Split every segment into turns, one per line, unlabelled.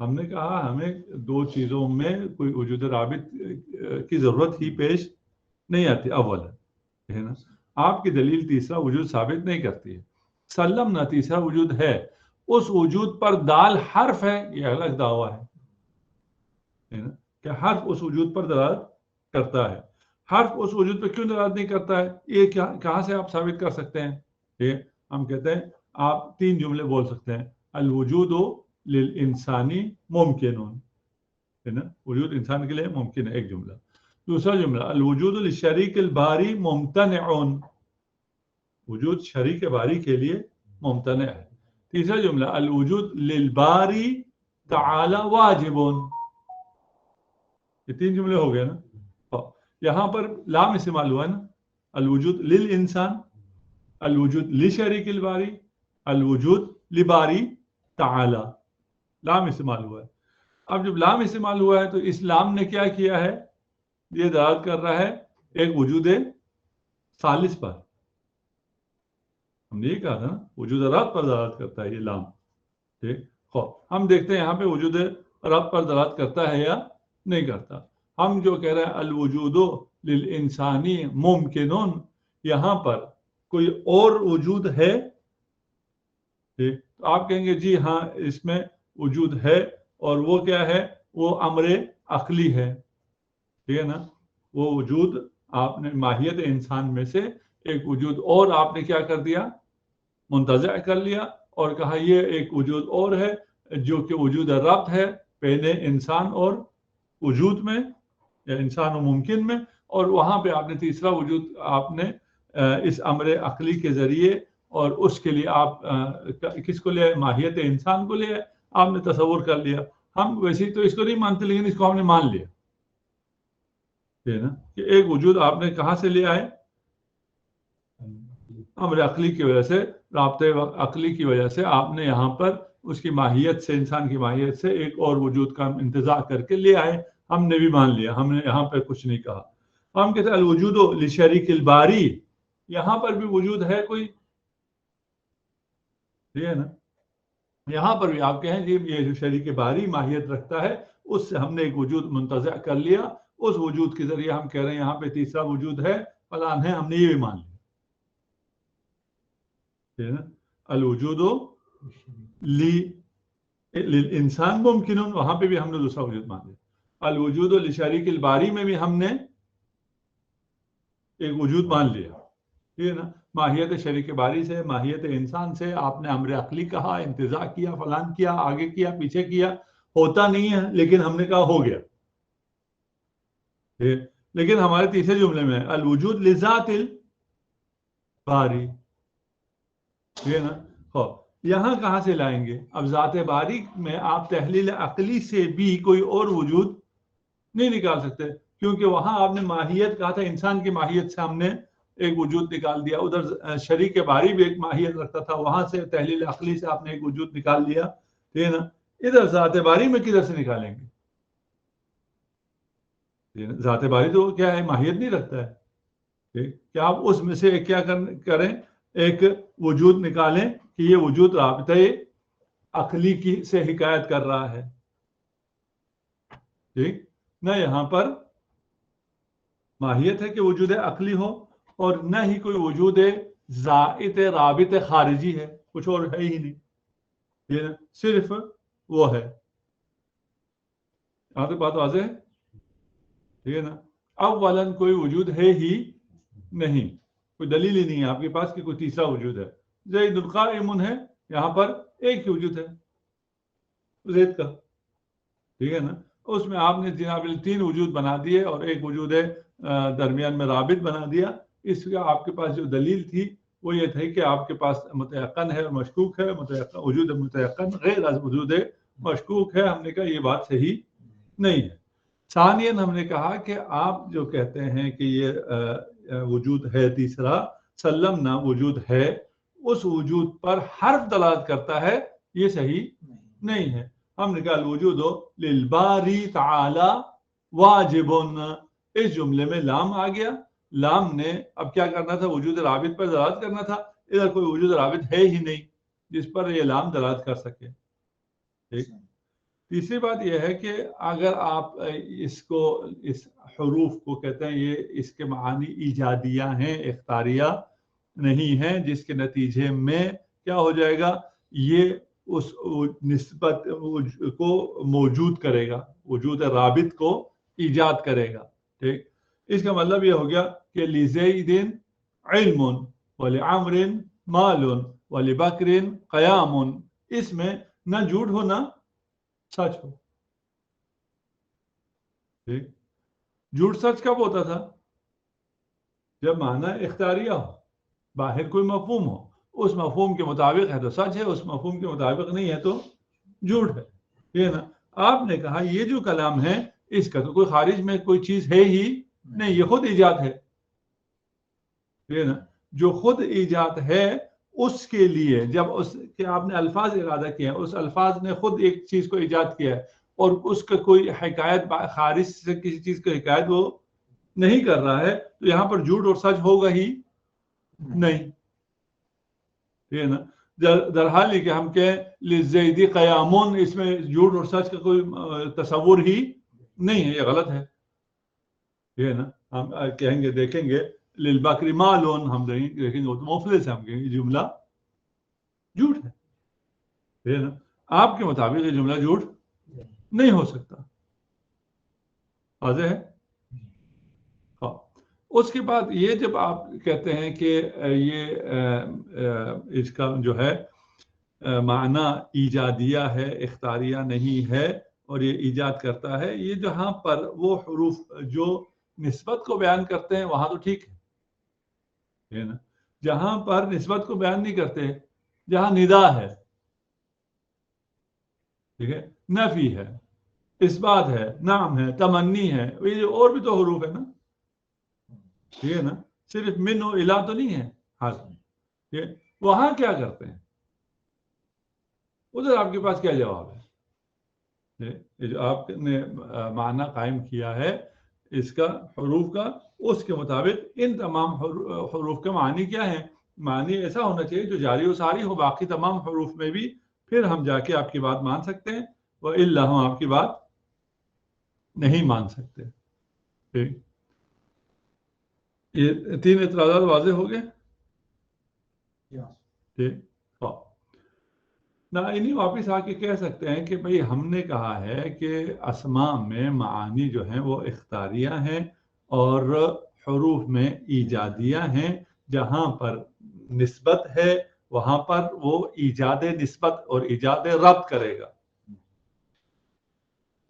ہم نے کہا ہمیں دو چیزوں میں کوئی وجود رابط کی ضرورت ہی پیش نہیں آتی اول ہے نا. آپ کی دلیل تیسرا وجود ثابت نہیں کرتی ہے. سلم نہ تیسرا وجود ہے، اس وجود پر دال حرف ہے، یہ الگ دعویٰ ہے نا کہ حرف اس وجود پر دلالت کرتا ہے. حرف اس وجود پر کیوں دلالت نہیں کرتا ہے، یہ کہاں سے آپ ثابت کر سکتے ہیں؟ ٹھیک ہے، ہم کہتے ہیں آپ تین جملے بول سکتے ہیں. الوجود للانسانی ممکن ہے نا، وجود انسان کے لیے ممکن ہے، ایک جملہ. دوسرا جملہ الوجود للشریک الباری ممتنع، وجود شریک باری کے لیے ممتنع ہے. تیسرا جملہ الوجود للباری تعالی واجب. یہ تین جملے ہو گئے نا. یہاں پر لام استعمال ہوا ہے نا، الوجود للانسان، الوجود لشریک الباری، الوجود لباری تعالی، لام استعمال ہوا ہے. اب جب لام استعمال ہوا ہے تو اس لام نے کیا کیا ہے، یہ دلالت کر رہا ہے ایک وجود ثالث پر. ہم نے یہ کہا تھا نا وجود رب پر دلالت کرتا ہے یہ لام. ٹھیک، ہم دیکھتے ہیں یہاں پہ وجود رب پر دلالت کرتا ہے یا نہیں کرتا. ہم جو کہہ رہے ہیں الوجود للانسانی ممکن، یہاں پر کوئی اور وجود ہے. ٹھیک، تو آپ کہیں گے جی ہاں اس میں وجود ہے، اور وہ کیا ہے، وہ امر عقلی ہے. ٹھیک ہے نا، وہ وجود آپ نے ماہیت انسان میں سے ایک وجود اور آپ نے کیا کر دیا، منتزع کر لیا، اور کہا یہ ایک وجود اور ہے جو کہ وجود ربط ہے پہلے انسان اور وجود میں، یا انسان و ممکن میں. اور وہاں پہ آپ نے تیسرا وجود آپ نے اس امر عقلی کے ذریعے، اور اس کے لیے آپ کس کو لے، ماہیت انسان کو لے آپ نے تصور کر لیا. ہم ویسے تو اس کو نہیں مانتے، لیکن اس کو ہم نے مان لیا نا کہ ایک وجود آپ نے کہاں سے لیا ہے، امر عقلی کی وجہ سے، رابطے عقلی کی وجہ سے آپ نے یہاں پر اس کی ماہیت سے، انسان کی ماہیت سے ایک اور وجود کا انتزاع کر کے لے آئے. ہم نے بھی مان لیا، ہم نے یہاں پہ کچھ نہیں کہا. ہم کہتے ہیں الوجود لشریک الباری، یہاں پر بھی وجود ہے کوئی، ٹھیک ہے نا. یہاں پر بھی آپ کہیں جی یہ جو شریک باری ماہیت رکھتا ہے، اس سے ہم نے ایک وجود منتزع کر لیا، اس وجود کے ذریعے ہم کہہ رہے ہیں یہاں پہ تیسرا وجود ہے فلان ہے، ہم نے یہ بھی مان لیا. الوجود للانسان ممکن، وہاں پہ بھی ہم نے دوسرا وجود مان لیا. الوجود لشریک الباری میں بھی ہم نے ایک وجود مان لیا. ٹھیک ہے نا، ماہیت شریک باری سے، ماہیت انسان سے آپ نے امر عقلی کہا، انتزاع کیا، فلان کیا، آگے کیا، پیچھے کیا، ہوتا نہیں ہے لیکن ہم نے کہا ہو گیا. لیکن ہمارے تیسرے جملے میں الوجود لذات الباری، ٹھیک ہے نا. یہاں کہاں سے لائیں گے؟ اب ذات باری میں آپ تحلیل عقلی سے بھی کوئی اور وجود نہیں نکال سکتے، کیونکہ وہاں آپ نے ماہیت کہا تھا، انسان کی ماہیت سے ہم نے ایک وجود نکال دیا. ادھر شریک باری بھی ایک ماہیت رکھتا تھا، وہاں سے تحلیل عقلی سے آپ نے ایک وجود نکال دیا. ٹھیک ہے نا، ادھر ذات باری میں کدھر سے نکالیں گے؟ ذات باری تو کیا ہے، ماہیت نہیں رکھتا ہے. کیا آپ اس میں سے کیا کریں، ایک وجود نکالیں کہ یہ وجود رابطہ عقلی کی سے حکایت کر رہا ہے. ٹھیک، نہ یہاں پر ماہیت ہے کہ وجود عقلی ہو، اور نہ ہی کوئی وجود زائد رابط خارجی ہے، کچھ اور ہے ہی نہیں، یہ صرف وہ ہے. یہاں تک بات واضح ہے، ٹھیک ہے نا. اولاً کوئی وجود ہے ہی نہیں، کوئی دلیل ہی نہیں ہے آپ کے پاس کہ کوئی تیسرا وجود ہے. زید القائم ہے، یہاں پر ایک ہی وجود ہے زید کا. ٹھیک ہے نا، اس میں آپ نے جناب تین وجود بنا دیے اور ایک وجود درمیان میں رابط بنا دیا. اس کا آپ کے پاس جو دلیل تھی وہ یہ تھی کہ آپ کے پاس متیقن ہے اور مشکوک ہے، وجود متیقن غیر از وجود مشکوک ہے. ہم نے کہا یہ بات صحیح نہیں ہے. ثانیاً ہم نے کہا کہ آپ جو کہتے ہیں کہ یہ وجود ہے تیسرا، سلمنا وجود ہے، اس وجود پر حرف دلالت کرتا ہے، یہ صحیح نہیں ہے. ہم نے کہا الوجود للباری تعالی واجب، اس جملے میں لام آ گیا. لام نے اب کیا کرنا تھا، وجود رابط پر دلالت کرنا تھا. ادھر کوئی وجود رابط ہے ہی نہیں جس پر یہ لام دلالت کر سکے. ٹھیک، تیسری بات یہ ہے کہ اگر آپ اس حروف کو کہتے ہیں یہ اس کے معانی ایجادیہ ہیں، اختاریہ نہیں ہیں، جس کے نتیجے میں کیا ہو جائے گا، یہ اس نسبت کو موجود کرے گا، وجود رابط کو ایجاد کرے گا. ٹھیک، اس کا مطلب یہ ہو گیا کہ لزید علم ولعمر مال ولبکر قیام، اس میں نہ جھوٹ ہو نہ سچ ہو. ٹھیک، جھوٹ سچ کب ہوتا تھا؟ جب معنی اختیاریہ ہو، باہر کوئی مفہوم ہو، اس مفہوم کے مطابق ہے تو سچ ہے، اس مفہوم کے مطابق نہیں ہے تو جھوٹ ہے. یہ نا آپ نے کہا یہ جو کلام ہے اس کا تو کوئی خارج میں کوئی چیز ہے ہی نہیں، یہ خود ایجاد ہے. یہ نا جو خود ایجاد ہے اس کے لیے جب اس کے آپ نے الفاظ ارادہ کیا، اس الفاظ نے خود ایک چیز کو ایجاد کیا ہے اور اس کا کوئی حکایت خارج سے کسی چیز کی حکایت وہ نہیں کر رہا ہے، تو یہاں پر جھوٹ اور سچ ہوگا ہی نہیں. ٹھیک ہے نا، در حال کہ ہم کہیں لزیدی قیامون، اس میں جھوٹ اور سچ کا کوئی تصور ہی نہیں ہے، یہ غلط ہے. ٹھیک ہے نا، ہم کہیں گے دیکھیں گے للبکر مالون، ہم دیکھیں گے وہ تو مفلس ہے، ہم کہیں گے جملہ جھوٹ ہے. ٹھیک ہے نا، آپ کے مطابق یہ جملہ جھوٹ نہیں ہو سکتا. واضح ہے؟ ہاں. اس کے بعد یہ جب آپ کہتے ہیں کہ یہ اس کا جو ہے معنی ایجادیہ ہے، اختاریہ نہیں ہے اور یہ ایجاد کرتا ہے، یہ جہاں پر وہ حروف جو نسبت کو بیان کرتے ہیں وہاں تو ٹھیک ہے نا. جہاں پر نسبت کو بیان نہیں کرتے، جہاں ندا ہے، ٹھیک ہے، نفی ہے، اثبات ہے، نعم ہے، تمنی ہے، یہ اور بھی تو حروف ہے نا. ٹھیک ہے نا، صرف من و الا تو نہیں ہے. ہاں، وہاں کیا کرتے ہیں، ادھر آپ کے پاس کیا جواب ہے؟ جو آپ نے معنی قائم کیا ہے اس کا حروف کا، اس کے مطابق ان تمام حروف کے معنی کیا ہیں؟ معنی ایسا ہونا چاہیے جو جاری و ساری ہو باقی تمام حروف میں بھی، پھر ہم جا کے آپ کی بات مان سکتے ہیں، وَإِلَّا ہم آپ کی بات نہیں مان سکتے. ٹھیک، یہ 3 اعتراضات واضح ہو گئے. ٹھیک، نہ انہیں واپس آ کے کہہ سکتے ہیں کہ بھئی ہم نے کہا ہے کہ اسماء میں معانی جو ہیں وہ اختاریہ ہیں اور حروف میں ایجادیہ ہیں. جہاں پر نسبت ہے وہاں پر وہ ایجاد نسبت اور ایجاد ربط کرے گا.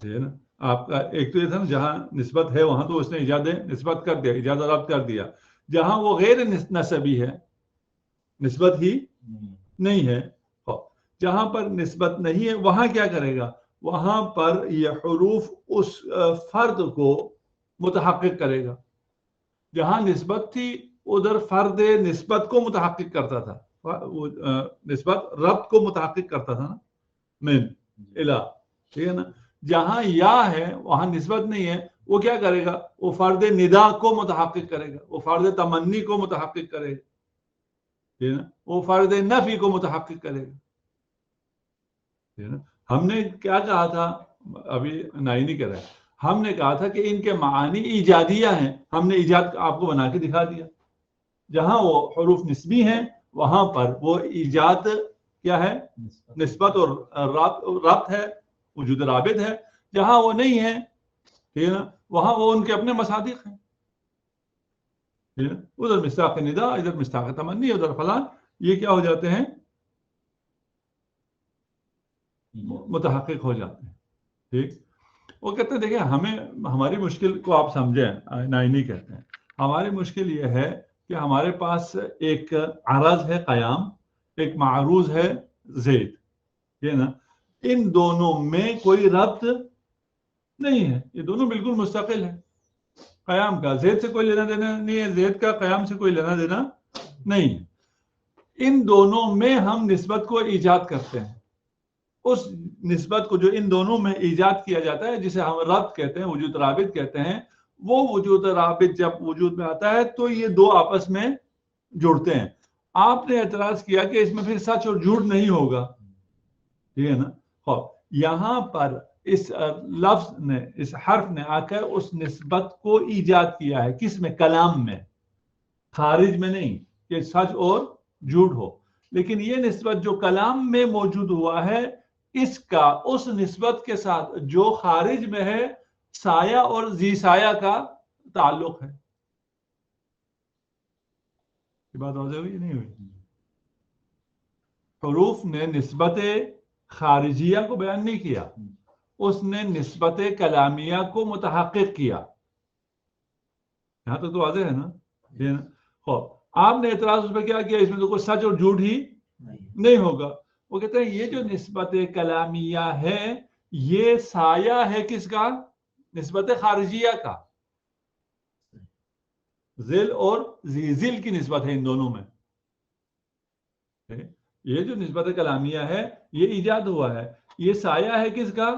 نا آپ کا ایک تو یہ تھا نا، جہاں نسبت ہے وہاں تو اس نے ایجاد نسبت کر دیا، ایجاد ربط کر دیا. جہاں وہ غیر نسبی ہے، نسبت ہی نہیں ہے، جہاں پر نسبت نہیں ہے وہاں کیا کرے گا؟ وہاں پر یہ حروف اس فرد کو متحقق کرے گا. جہاں نسبت تھی ادھر فرد نسبت کو متحقق کرتا تھا، نسبت ربط کو متحقق کرتا تھا نا، من الہ. ٹھیک ہے نا، جہاں یا ہے وہاں نسبت نہیں ہے، وہ کیا کرے گا؟ وہ فرد ندا کو متحقق کرے گا، وہ فرد تمنی کو متحقق کرے گا، ٹھیک ہے نا، وہ فرد نفی کو متحقق کرے گا. ہم نے کیا کہا تھا، ابھی نہیں کر رہے، ہم نے کہا تھا کہ ان کے معانی ایجادیہ ہیں، ہم نے ایجاد آپ کو بنا کے دکھا دیا. جہاں وہ حروف نسبی ہیں وہاں پر وہ ایجاد کیا ہے؟ نسبت اور ربط ہے، وجود رابط ہے. جہاں وہ نہیں ہے، ٹھیک ہے نا، وہاں وہ ان کے اپنے مصادق ہیں. ادھر مصداق ندا، ادھر مصداق تمنی، ادھر فلان، یہ کیا ہو جاتے ہیں؟ متحقق ہو جاتے ہیں. ٹھیک، وہ کہتے ہیں دیکھیں ہمیں ہماری مشکل کو آپ سمجھیں، نہیں کہتے ہیں ہماری مشکل یہ ہے کہ ہمارے پاس ایک عرض ہے قیام، ایک معروض ہے زید، یہ نا، ان دونوں میں کوئی ربط نہیں ہے، یہ دونوں بالکل مستقل ہیں. قیام کا زید سے کوئی لینا دینا نہیں ہے، زید کا قیام سے کوئی لینا دینا نہیں ہے. ان دونوں میں ہم نسبت کو ایجاد کرتے ہیں. اس نسبت کو جو ان دونوں میں ایجاد کیا جاتا ہے جسے ہم ربط کہتے ہیں، وجود رابط کہتے ہیں، وہ وجود رابط جب وجود میں آتا ہے تو یہ دو آپس میں جڑتے ہیں. آپ نے اعتراض کیا کہ اس میں پھر سچ اور جھوٹ نہیں ہوگا، ٹھیک ہے نا. یہاں پر اس لفظ نے، اس حرف نے آ کر اس نسبت کو ایجاد کیا ہے. کس میں؟ کلام میں، خارج میں نہیں کہ سچ اور جھوٹ ہو. لیکن یہ نسبت جو کلام میں موجود ہوا ہے، اس کا اس نسبت کے ساتھ جو خارج میں ہے سایہ اور ذی سایہ کا تعلق ہے. یہ بات واضح ہوئی نہیں ہوئی؟ حروف نے نسبت خارجیہ کو بیان نہیں کیا، اس نے نسبت کلامیہ کو متحقق کیا. یہاں تک تو واضح ہے نا؟ آپ نے اعتراض اس پہ کیا کیا؟ اس میں تو کوئی سچ اور جھوٹ ہی نہیں ہوگا. وہ کہتے ہیں یہ جو نسبت کلامیہ ہے یہ سایہ ہے کس کا؟ نسبت خارجیہ کا. ذل اور ذی ذل کی نسبت ہے ان دونوں میں. یہ جو نسبت کلامیہ ہے یہ ایجاد ہوا ہے، یہ سایہ ہے کس کا؟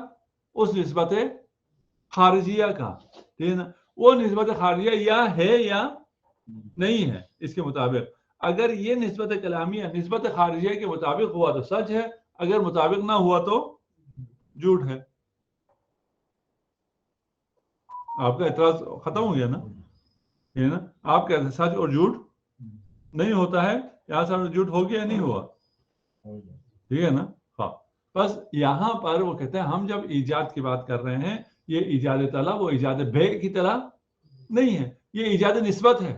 اس نسبت خارجیہ کا. ٹھیک ہے نا؟ وہ نسبت خارجیہ یا ہے یا نہیں ہے. اس کے مطابق اگر یہ نسبت کلامیہ نسبت خارجیہ کے مطابق ہوا تو سچ ہے، اگر مطابق نہ ہوا تو جھوٹ ہے. آپ کا اعتراض ختم ہو گیا نا؟ ہے نا؟ آپ کہتے ہیں سچ اور جھوٹ نہیں ہوتا ہے، یہاں سچ اور جھوٹ ہو گیا نہیں ہوا؟ ٹھیک ہے نا؟ ہاں. بس یہاں پر وہ کہتے ہیں ہم جب ایجاد کی بات کر رہے ہیں یہ ایجاد طلب وہ ایجاد بے کی طرح نہیں ہے، یہ ایجاد نسبت ہے.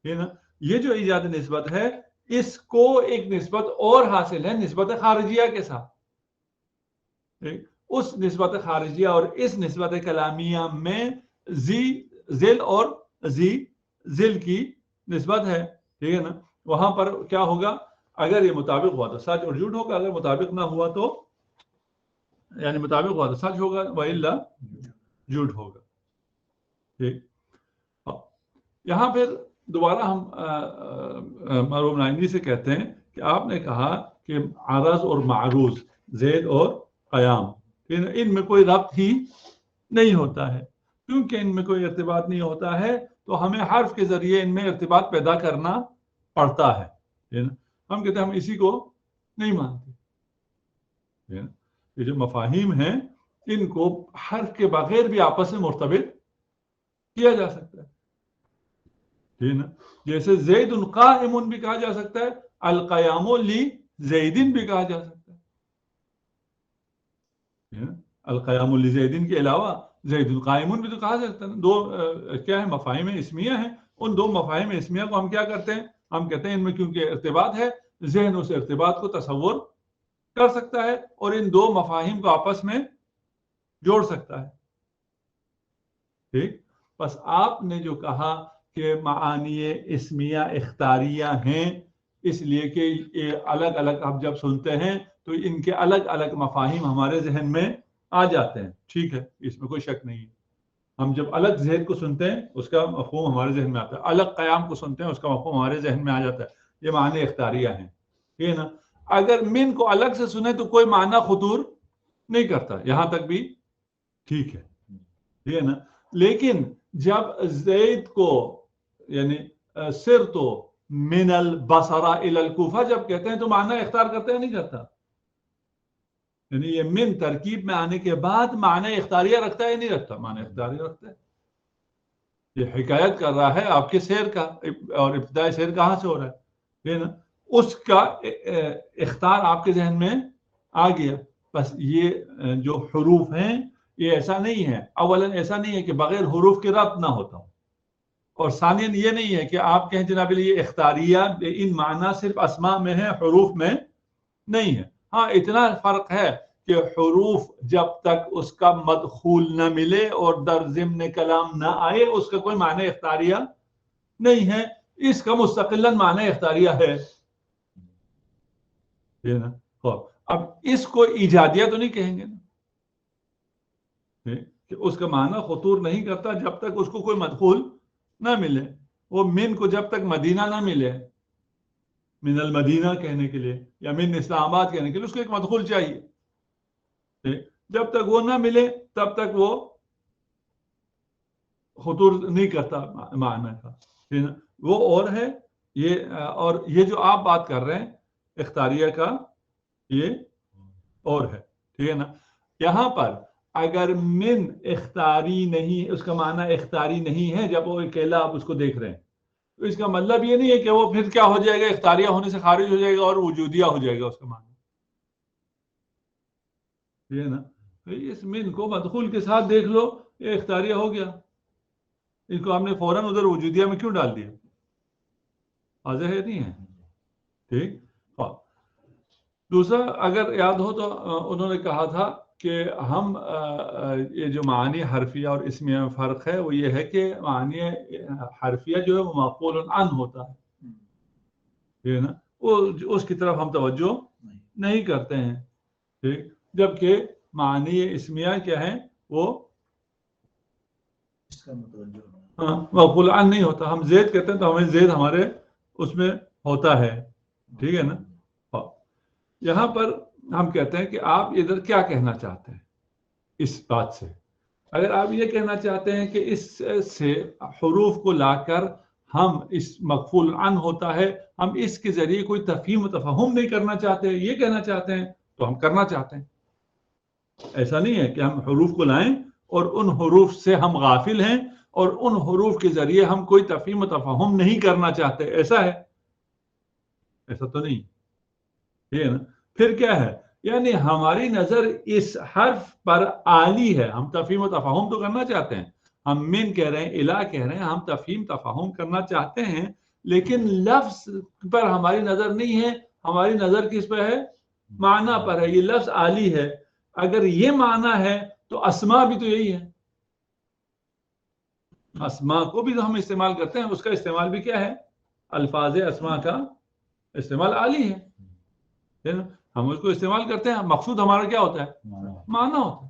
نا؟ یہ جو ایجاد نسبت ہے اس کو ایک نسبت اور حاصل ہے نسبت خارجیہ کے ساتھ. اس نسبت خارجیہ اور اس نسبت کلامیہ میں ذل اور ذی ذل کی نسبت ہے. ٹھیک ہے نا؟ وہاں پر کیا ہوگا؟ اگر یہ مطابق ہوا تو سچ اور جھوٹ ہوگا، اگر مطابق نہ ہوا تو یعنی مطابق ہوا تو سچ ہوگا وَإِلَّا جھوٹ ہوگا. ٹھیک. یہاں پھر دوبارہ ہم مرحوم نائندی سے کہتے ہیں کہ آپ نے کہا کہ عرض اور معروض، زید اور قیام، ان میں کوئی ربط ہی نہیں ہوتا ہے. کیونکہ ان میں کوئی ارتباط نہیں ہوتا ہے تو ہمیں حرف کے ذریعے ان میں ارتباط پیدا کرنا پڑتا ہے. ہم کہتے ہیں ہم اسی کو نہیں مانتے. یہ جو مفاہیم ہیں ان کو حرف کے بغیر بھی آپس میں مرتبط کیا جا سکتا ہے. ٹھیک نا؟ جیسے زید قائم بھی کہا جا سکتا ہے، القیام لی زیدن بھی کہا جا سکتا ہے. القیام لی زیدن کے علاوہ زید قائم بھی تو کہا جا سکتا ہے. دو کیا ہے؟ مفاہیم اسمیہ ہیں. ان دو مفاہیم اسمیہ کو ہم کیا کرتے ہیں؟ ہم کہتے ہیں ان میں کیونکہ ارتباط ہے ذہن اس ارتباط کو تصور کر سکتا ہے اور ان دو مفاہیم کو آپس میں جوڑ سکتا ہے. ٹھیک. بس آپ نے جو کہا کہ معانی اسمیہ اختیاریہ ہیں اس لیے کہ یہ الگ الگ آپ جب سنتے ہیں تو ان کے الگ الگ مفاہیم ہمارے ذہن میں آ جاتے ہیں. ٹھیک ہے، اس میں کوئی شک نہیں ہے. ہم جب الگ زید کو سنتے ہیں اس کا مفہوم ہمارے ذہن میں آتا ہے، الگ قیام کو سنتے ہیں اس کا مفہوم ہمارے ذہن میں آ جاتا ہے. یہ معنی اختیاریہ ہیں. ٹھیک ہے نا؟ اگر من کو الگ سے سنیں تو کوئی معنی خطور نہیں کرتا، یہاں تک بھی ٹھیک ہے. ٹھیک ہے نا؟ لیکن جب زید کو یعنی سر تو من البصرہ الی الکوفہ جب کہتے ہیں تو معنی اختیار کرتا ہے نہیں کرتا؟ یعنی یہ من ترکیب میں آنے کے بعد معنی اختیاریہ رکھتا ہے نہیں رکھتا؟ معنی اختیاریہ رکھتا ہے. یہ حکایت کر رہا ہے آپ کے سیر کا، اور ابتدائی سیر کہاں سے ہو رہا ہے نا؟ اس کا اختیار آپ کے ذہن میں آ گیا. بس یہ جو حروف ہیں یہ ایسا نہیں ہے، اولا ایسا نہیں ہے کہ بغیر حروف کے ربط نہ ہوتا ہوں، اور ثانیاً یہ نہیں ہے کہ آپ کہیں جناب یہ اختیاریہ ان معنی صرف اسماء میں ہے حروف میں نہیں ہے. ہاں اتنا فرق ہے کہ حروف جب تک اس کا مدخول نہ ملے اور در ضمن کلام نہ آئے اس کا کوئی معنی اختیاریہ نہیں ہے، اس کا مستقلاً معنی اختیاریہ ہے. اب اس کو ایجادیہ تو نہیں کہیں گے کہ اس کا معنی خطور نہیں کرتا جب تک اس کو کوئی مدخول نہ ملے. وہ من کو جب تک مدینہ نہ ملے، من المدینہ کہنے کے لیے یا من اسلام آباد کہنے کے لیے اس کو ایک مدخول چاہیے. جب تک وہ نہ ملے تب تک وہ خطور نہیں کرتا معنی کا. وہ اور ہے یہ، اور یہ جو آپ بات کر رہے ہیں اختیاریہ کا یہ اور ہے. ٹھیک ہے نا. یہاں پر اگر من اختیاری نہیں، اس کا معنی اختیاری نہیں ہے جب وہ اکیلا آپ اس کو دیکھ رہے ہیں، تو اس کا مطلب یہ نہیں ہے کہ وہ پھر کیا ہو جائے گا، اختیاریہ ہونے سے خارج ہو جائے گا اور وجودیہ ہو جائے گا اس کا معنی. ٹھیک ہے نا. اس من کو مدخول کے ساتھ دیکھ لو، یہ اختیاریہ ہو گیا. اس کو ہم نے فوراً ادھر وجودیہ میں کیوں ڈال دیا؟ واضح ہے نہیں ہے؟ ٹھیک. دوسرا اگر یاد ہو تو انہوں نے کہا تھا کہ ہم یہ جو معانی حرفیہ اور اسمیہ میں فرق ہے وہ یہ ہے کہ معانی حرفیہ جو ہے وہ مفعول عنہ ہوتا ہے، ٹھیک ہے نا، وہ اس کی طرف ہم توجہ نہیں کرتے ہیں. ٹھیک. جبکہ معانی اسمیہ کیا ہے، وہ مفعول عنہ نہیں ہوتا. ہم زید کہتے ہیں تو ہمیں زید ہمارے اس میں ہوتا ہے. ٹھیک ہے نا. یہاں پر ہم کہتے ہیں کہ آپ ادھر کیا کہنا چاہتے ہیں اس بات سے. اگر آپ یہ کہنا چاہتے ہیں کہ اس سے حروف کو لا کر ہم اس مفعول عنہ ہوتا ہے، ہم اس کے ذریعے کوئی تفہیم و تفہم نہیں کرنا چاہتے، یہ کہنا چاہتے ہیں تو ہم کرنا چاہتے ہیں. ایسا نہیں ہے کہ ہم حروف کو لائیں اور ان حروف سے ہم غافل ہیں اور ان حروف کے ذریعے ہم کوئی تفہیم و تفہم نہیں کرنا چاہتے. ایسا ہے؟ ایسا تو نہیں. ٹھیک ہے نا. پھر کیا ہے، یعنی ہماری نظر اس حرف پر عالی ہے. ہم تفہیم و تفہم تو کرنا چاہتے ہیں، ہم من کہہ رہے ہیں، الہ کہہ رہے ہیں، ہم تفہیم تفہم کرنا چاہتے ہیں، لیکن لفظ پر ہماری نظر نہیں ہے. ہماری نظر کس پہ ہے؟ معنی پر ہے. یہ لفظ عالی ہے. اگر یہ معنی ہے تو اسماء بھی تو یہی ہے. اسماء کو بھی تو ہم استعمال کرتے ہیں، اس کا استعمال بھی کیا ہے؟ الفاظ اسماء کا استعمال عالی ہے نا. ہم اس کو استعمال کرتے ہیں، مقصود ہمارا کیا ہوتا ہے؟ معنی ہوتا ہے.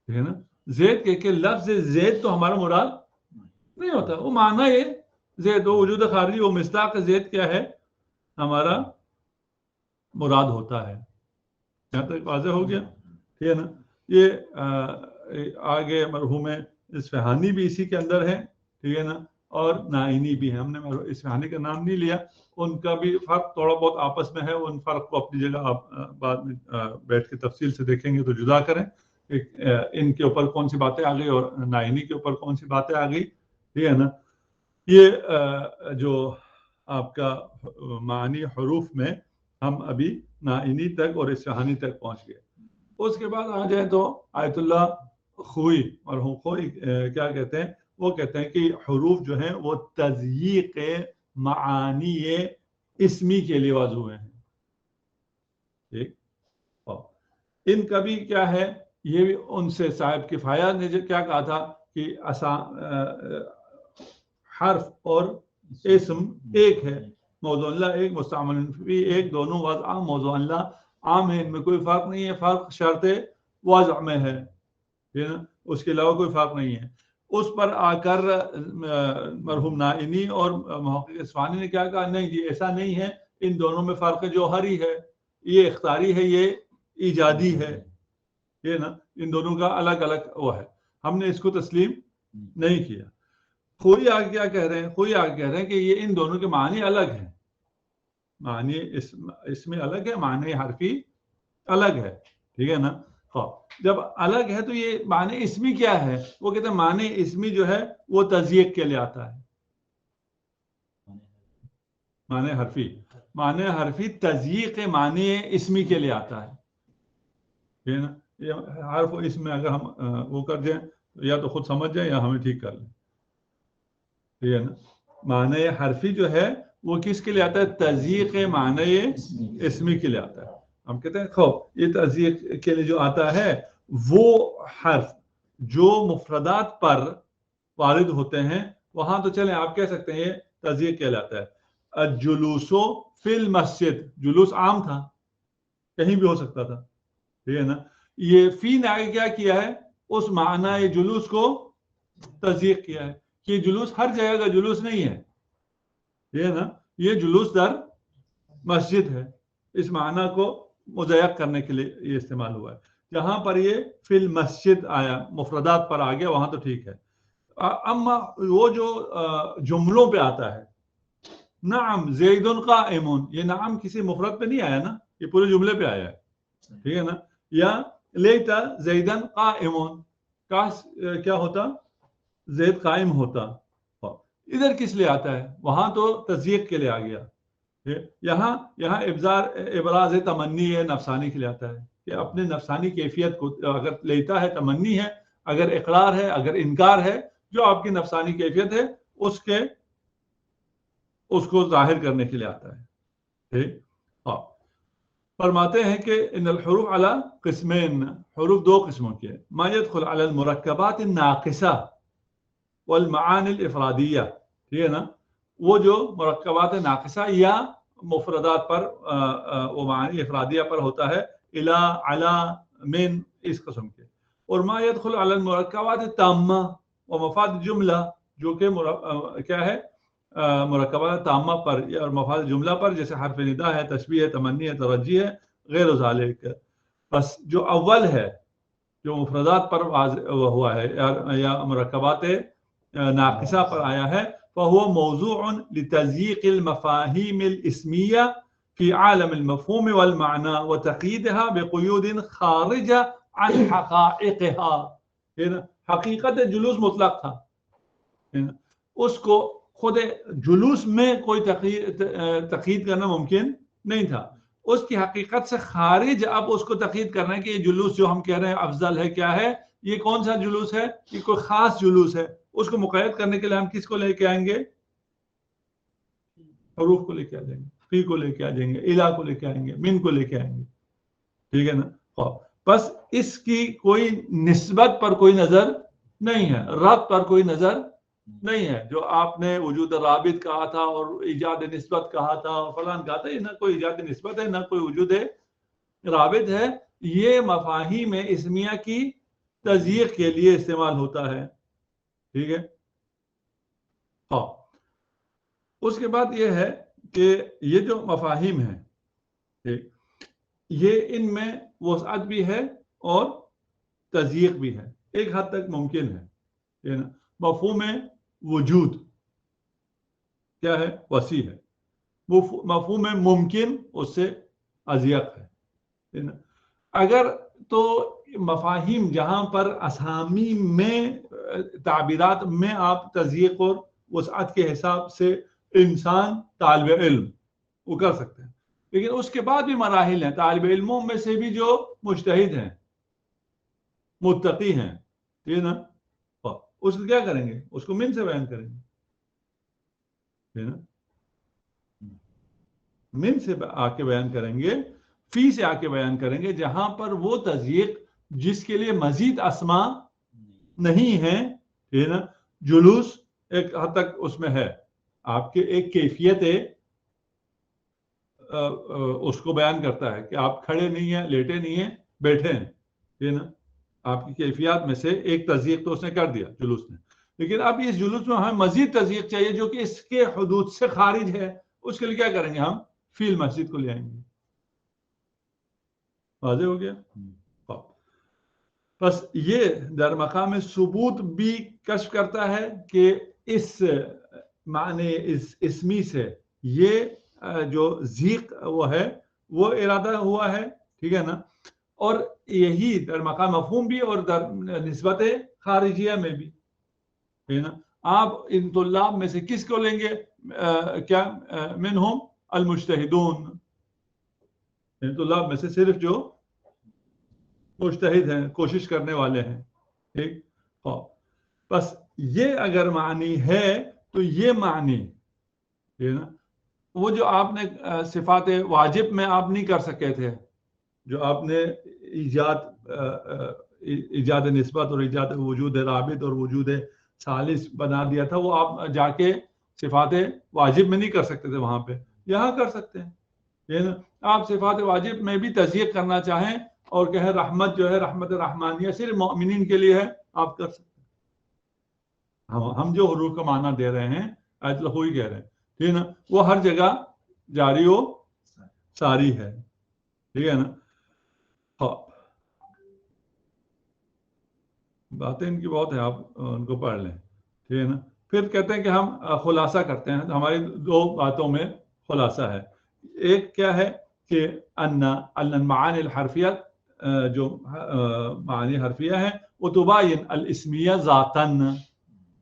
ٹھیک ہے نا. زید کہ لفظ زید تو ہمارا مراد نہیں ہوتا، وہ معنی ہے زید، وہ وجود خارجی، وہ مصداق زید کیا ہے؟ ہمارا مراد ہوتا ہے. یہاں تک واضح ہو گیا. ٹھیک ہے نا. یہ آگے مرحوم اصفہانی بھی اسی کے اندر ہے. ٹھیک ہے نا. اور نائینی بھی ہے. ہم نے اصفہانی کا نام نہیں لیا، ان کا بھی فرق تھوڑا بہت آپس میں ہے. ان فرق کو اپنی جگہ آپ بعد میں بیٹھ کے تفصیل سے دیکھیں گے تو جدا کریں، ان کے اوپر کون سی باتیں آ گئی اور نائینی کے اوپر کون سی باتیں آ گئی. ٹھیک ہے نا. یہ جو آپ کا معانی حروف میں ہم ابھی نائینی تک اور اصفہانی تک پہنچ گئے. اس کے بعد آ جائیں تو آیت اللہ خوئی، مرحوم خوئی کیا کہتے ہیں؟ وہ کہتے ہیں کہ حروف جو ہیں وہ تضییق معانی اسمی کے لیے وضع ہوئے ہیں. ٹھیک. ان کا بھی کیا ہے، یہ بھی ان سے صاحب کفایہ نے جو کیا کہا تھا کہ حرف اور اسم ایک ہے، موضوع اللہ ایک، مستعمل فی ایک، دونوں وضع عام، موضوع اللہ عام ہے، ان میں کوئی فرق نہیں ہے. فرق شرط وضع میں ہے، اس کے علاوہ کوئی فرق نہیں ہے. اس پر آ کر مرحوم نائینی اور محقق اصفہانی نے کیا کہا، نہیں جی ایسا نہیں ہے، ان دونوں میں فرق جوہری ہے، یہ اختیاری ہے، یہ ایجادی ہے. یہ نا ان دونوں کا الگ الگ وہ ہے. ہم نے اس کو تسلیم نہیں کیا. خوئی آگے کیا کہہ رہے ہیں؟ خوئی آگے کہہ رہے ہیں کہ یہ ان دونوں کے معنی الگ ہیں. معنی اس میں الگ ہے، معنی حرفی الگ ہے. ٹھیک ہے نا. جب الگ ہے تو یہ معنی اسمی کیا ہے؟ وہ کہتے ہیں معنی اسمی جو ہے وہ تضییق کے لیے آتا ہے. معنی حرفی تضییق معنی اسمی کے لیے آتا ہے. ٹھیک ہے نا. یہ حرف و اسم میں اگر ہم وہ کر دیں یا تو خود سمجھ جائیں یا ہمیں ٹھیک کر لیں. ٹھیک ہے نا. معنی حرفی جو ہے وہ کس کے لیے آتا ہے؟ تضییق معنی اسمی کے لیے آتا ہے. ہم کہتے ہیں یہ تضییق کے لیے جو آتا ہے وہ حرف جو مفردات پر وارد ہوتے ہیں، وہاں تو چلیں آپ کہہ سکتے ہیں یہ تضییق کہلاتا ہے. الجلوس فی المسجد، جلوس عام تھا، کہیں بھی ہو سکتا تھا. ٹھیک ہے نا. یہ فی نے آگے کیا کیا ہے؟ اس معنی جلوس کو تضییق کیا ہے کہ جلوس ہر جگہ کا جلوس نہیں ہے. ٹھیک ہے نا. یہ جلوس در مسجد ہے. اس معنی کو مضیق کرنے کے لیے یہ استعمال ہوا ہے. جہاں پر یہ فی المسجد آیا، مفردات پر آ گیا، وہاں تو ٹھیک ہے. اما وہ جو جملوں پہ آتا ہے، نعم زید قائم، یہ نعم کسی مفرد پہ نہیں آیا نا، یہ پورے جملے پہ آیا ہے. ٹھیک ہے نا. یا لیتا زیدن قائمون، کاش کیا ہوتا، زید قائم ہوتا. ادھر کس لیے آتا ہے؟ وہاں تو تصدیق کے لیے آ گیا. یہاں ابراز تمنی ہے، نفسانی کے لیے آتا ہے کہ اپنے نفسانی کیفیت کو اگر لیتا ہے تمنی ہے، اگر اقرار ہے، اگر انکار ہے، جو آپ کی نفسانی کیفیت ہے اس کو ظاہر کرنے کے لیے آتا ہے. ٹھیک. فرماتے ہیں کہ ان الحروف علی قسمین، حروف دو قسموں کے، ما يدخل على المرکبات الناقصہ والمعانی الافرادیہ. ٹھیک ہے نا، وہ جو مرکبات ناقصہ یا مفردات پر و معانی افرادیہ پر ہوتا ہے، الا علی من اس قسم کے. اور ما يدخل على المرکبات التامہ و مفاد جملہ، جو کہ کیا ہے، مرکبات تامہ پر یا مفاد جملہ پر، جیسے حرف ندا ہے، تشبیہ ہے، تمنی ہے، ترجی ہے، غیر ذالک. بس جو اول ہے، جو مفردات پر ہوا ہے یا مرکبات ناقصہ پر آیا ہے، فهو موضوع لتضييق المفاهيم الاسمية في عالم المفهوم والمعنى وتقييدها بقيود خارجة عن حقائقها. حقیقت جلوس مطلق تھا، اس کو خود جلوس میں کوئی تقیید کرنا ممکن نہیں تھا. اس کی حقیقت سے خارج اب اس کو تقیید کرنا ہے کہ یہ جلوس جو ہم کہہ رہے ہیں افضل ہے، کیا ہے، یہ کون سا جلوس ہے، یہ کوئی خاص جلوس ہے. اس کو مقید کرنے کے لیے ہم کس کو لے کے آئیں گے؟ حروف کو لے کے آ جائیں گے، فی کو لے کے آ جائیں گے، الہ کو لے کے آئیں گے، من کو لے کے آئیں گے. ٹھیک ہے نا. بس اس کی کوئی نسبت پر کوئی نظر نہیں ہے، ربط پر کوئی نظر نہیں ہے. جو آپ نے وجود رابط کہا تھا اور ایجاد نسبت کہا تھا اور فلان کہا تھا، یہ نہ کوئی ایجاد نسبت ہے، نہ کوئی وجود رابط ہے. یہ مفاہیم اسمیہ کی تضییق کے لیے استعمال ہوتا ہے. ٹھیک ہے. اس کے بعد یہ ہے کہ یہ جو مفاہیم ہیں، یہ ان میں وسعت بھی ہے اور تضییق بھی ہے، ایک حد تک ممکن ہے. مفہوم وجود کیا ہے؟ وسیع ہے. مفہوم ممکن اس سے اضیق ہے. اگر تو مفاہیم جہاں پر اسامی میں، تعبیرات میں آپ تضییق اور وسعت کے حساب سے انسان طالب علم وہ کر سکتے ہیں، لیکن اس کے بعد بھی مراحل ہیں. طالب علموں میں سے بھی جو مجتہد ہیں، متقی ہیں، یہ نا، اس کو کیا کریں گے؟ اس کو من سے بیان کریں گے، من سے آ کے بیان کریں گے، فی سے آ کے بیان کریں گے، جہاں پر وہ تضییق جس کے لیے مزید اسما نہیں ہے. ٹھیک نا. جلوس ایک حد تک اس میں ہے، آپ کے ایک کیفیت اس کو بیان کرتا ہے کہ آپ کھڑے نہیں ہیں، لیٹے نہیں ہیں، بیٹھے ہیں. ٹھیک نا. آپ کی کیفیات میں سے ایک تضییق تو اس نے کر دیا جلوس نے، لیکن اب اس جلوس میں ہمیں مزید تضییق چاہیے جو کہ اس کے حدود سے خارج ہے. اس کے لیے کیا کریں گے؟ ہم فی المسجد کو لے آئیں گے. واضح ہو گیا؟ بس یہ در مقام ثبوت بھی کشف کرتا ہے کہ اس معنی اس اسمی سے یہ جو ذیق وہ ہے وہ ارادہ ہوا ہے. ٹھیک ہے نا. اور یہی در مقام مفہوم بھی اور در نسبت خارجیہ میں بھی ہے نا. آپ ان طلاب میں سے کس کو لیں گے؟ کیا منہم المجتہدون، ان طلاب میں سے صرف جو مجتہد ہیں، کوشش کرنے والے ہیں. ٹھیک. بس یہ اگر معنی ہے تو یہ معنی ہے نا، وہ جو آپ نے صفات واجب میں آپ نہیں کر سکے تھے، جو آپ نے ایجاد نسبت اور ایجاد وجود رابط اور وجود ثالث بنا دیا تھا، وہ آپ جا کے صفات واجب میں نہیں کر سکتے تھے، وہاں پہ یہاں کر سکتے ہیں. آپ صفات واجب میں بھی تضییق کرنا چاہیں اور کہیں رحمت جو ہے رحمت رحمانیہ صرف مومنین کے لیے ہے، آپ کر سکتے ہیں. ہم جو حروف کا معنی دے رہے ہیں آیت الخو ہی کہہ رہے ہیں. ٹھیک ہے نا. وہ ہر جگہ جاری و ساری ہے. ٹھیک ہے نا. باتیں ان کی بہت ہیں، آپ ان کو پڑھ لیں. ٹھیک ہے نا. پھر کہتے ہیں کہ ہم خلاصہ کرتے ہیں. ہماری دو باتوں میں خلاصہ ہے. ایک کیا ہے کہ ان المعانی الحرفیہ جو معانی حرفیہ ہیں وہ تباین الاسمیہ ذاتن،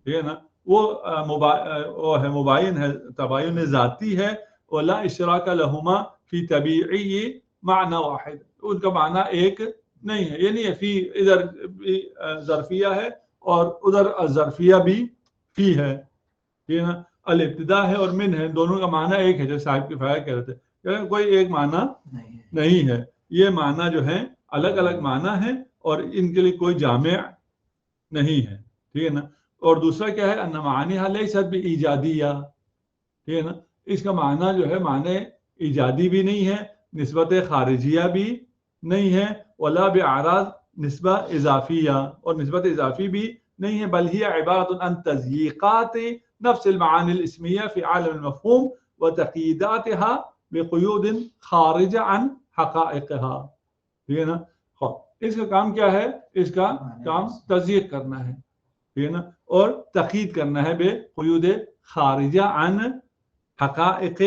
ٹھیک ہے نا، وہ ہے مباین ہے، تباین ذاتی ہے، ولا اشراک لہما فی طبیعی معنی واحد، ان کا معنی ایک نہیں ہے، یعنی فی ادھر بھی ظرفیہ ہے اور ادھر ظرفیہ بھی فی ہے، ٹھیک ہے نا، الابتداء ہے اور من ہے، دونوں کا معنی ایک ہے، جیسے صاحب کفایہ کہہ رہے تھے، کوئی ایک معنی نہیں ہے، یہ معنی جو ہے الگ الگ معنی ہے اور ان کے لیے کوئی جامع نہیں ہے، ٹھیک ہے نا۔ اور دوسرا کیا ہے، ان معانی لیست بایجادیہ، ٹھیک ہے نا، اس کا معنی جو ہے معنی ایجادی بھی نہیں ہے، نسبت خارجیہ بھی نہیں ہے، ولا باعراض نسبہ اضافیہ، اور نسبت اضافی بھی نہیں ہے، بل ہی عبارت عن تضییقات نفس المعانی الاسمیہ فی عالم المفہوم وتقییداتها بقیود خارجہ عن حقائقها، ٹھیک ہے نا۔ اس کا کام کیا ہے، اس کا کام تضییق کرنا ہے، ٹھیک ہے نا، اور تقیید کرنا ہے بے قیود خارجہ عن حقائق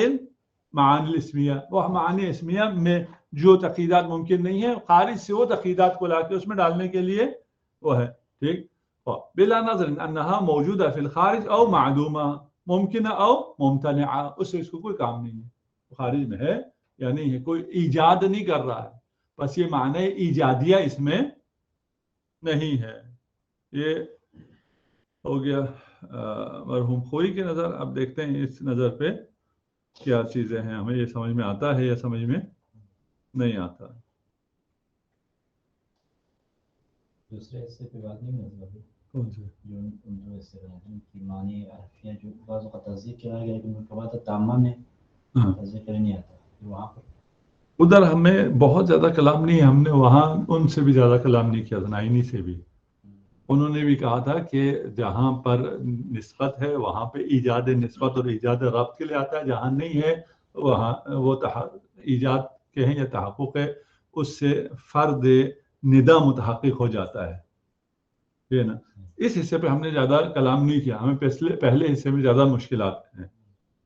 معانی الاسمیہ، وہ معانی اسمیہ میں جو تقییدات ممکن نہیں ہے، خارج سے وہ تقییدات کو لا کے اس میں ڈالنے کے لیے وہ ہے، ٹھیک، بلا نظر انہا موجودہ فی الخارج او معدومہ، ممکنہ او ممتنعہ، اس سے اس کو کوئی کام نہیں ہے، خارج میں ہے یا نہیں ہے، کوئی ایجاد نہیں کر رہا ہے، بس یہ معنی ایجادیہ اس میں نہیں ہے۔ یہ ہو گیا مرحوم خوئی کی نظر۔ اب دیکھتے ہیں اس نظر پہ کیا چیزیں ہیں، ہمیں یہ سمجھ میں آتا ہے یا سمجھ میں نہیں آتا۔
دوسرے حصے پہ بات نہیں ہوتی،
کون سے
جو حصے کی معنی عرفیہ جو بعض اوقات تصدیق کیا گیا، لیکن مرکبات تامہ میں تصدیق نہیں آتا، وہاں پر
ادھر ہمیں بہت زیادہ کلام نہیں ہے، ہم نے وہاں ان سے بھی زیادہ کلام نہیں کیا تھا، نائنی سے بھی انہوں نے بھی کہا تھا کہ جہاں پر نسبت ہے وہاں پہ ایجاد نسبت اور ایجاد ربط کے لیے آتا ہے، جہاں نہیں ہے وہاں وہ ایجاد کے ہیں یا تحقق ہے، اس سے فرد ندا متحقق ہو جاتا ہے، ٹھیک ہے نا۔ اس حصے پہ ہم نے زیادہ کلام نہیں کیا، ہمیں پہلے حصے میں زیادہ مشکلات ہیں،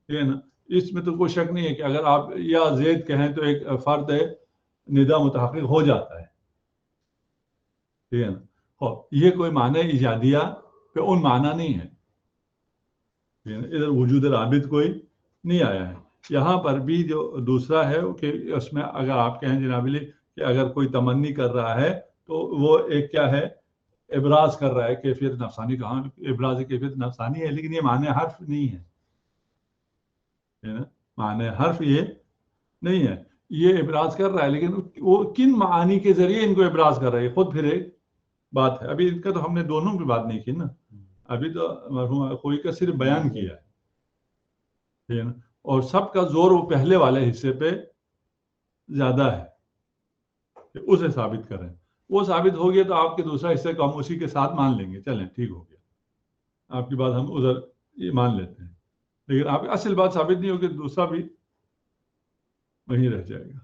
ٹھیک ہے نا۔ اس میں تو کوئی شک نہیں ہے کہ اگر آپ یا زید کہیں تو ایک فرد ندا متحقق ہو جاتا ہے، ٹھیک ہے نا۔ یہ کوئی معنی ایجادیہ پہ ان معنی نہیں ہے، ادھر وجود رابط کوئی نہیں آیا ہے۔ یہاں پر بھی جو دوسرا ہے کہ اس میں اگر آپ کہیں جناب علی کہ اگر کوئی تمنی کر رہا ہے تو وہ ایک کیا ہے، ابراز کر رہا ہے کیفیت نفسانی، کہاں ابراز کیفیت نفسانی ہے، لیکن یہ معنی حرف نہیں ہے، معنی حرف یہ نہیں ہے، یہ ابراز کر رہا ہے، لیکن وہ کن معانی کے ذریعے ان کو ابراز کر رہا ہے خود پھر ایک بات ہے۔ ابھی ان کا تو ہم نے دونوں کی بات نہیں کی نا، ابھی تو مرحوم کوئی کا صرف بیان کیا ہے، ٹھیک ہے نا، اور سب کا زور وہ پہلے والے حصے پہ زیادہ ہے کہ اسے ثابت کریں، وہ ثابت ہو گیا تو آپ کے دوسرا حصے کو ہم اسی کے ساتھ مان لیں گے، چلیں ٹھیک ہو گیا، آپ کی بات ہم ادھر یہ مان لیتے ہیں، لیکن آپ اصل بات ثابت نہیں ہوگی، دوسرا بھی وہیں رہ جائے گا۔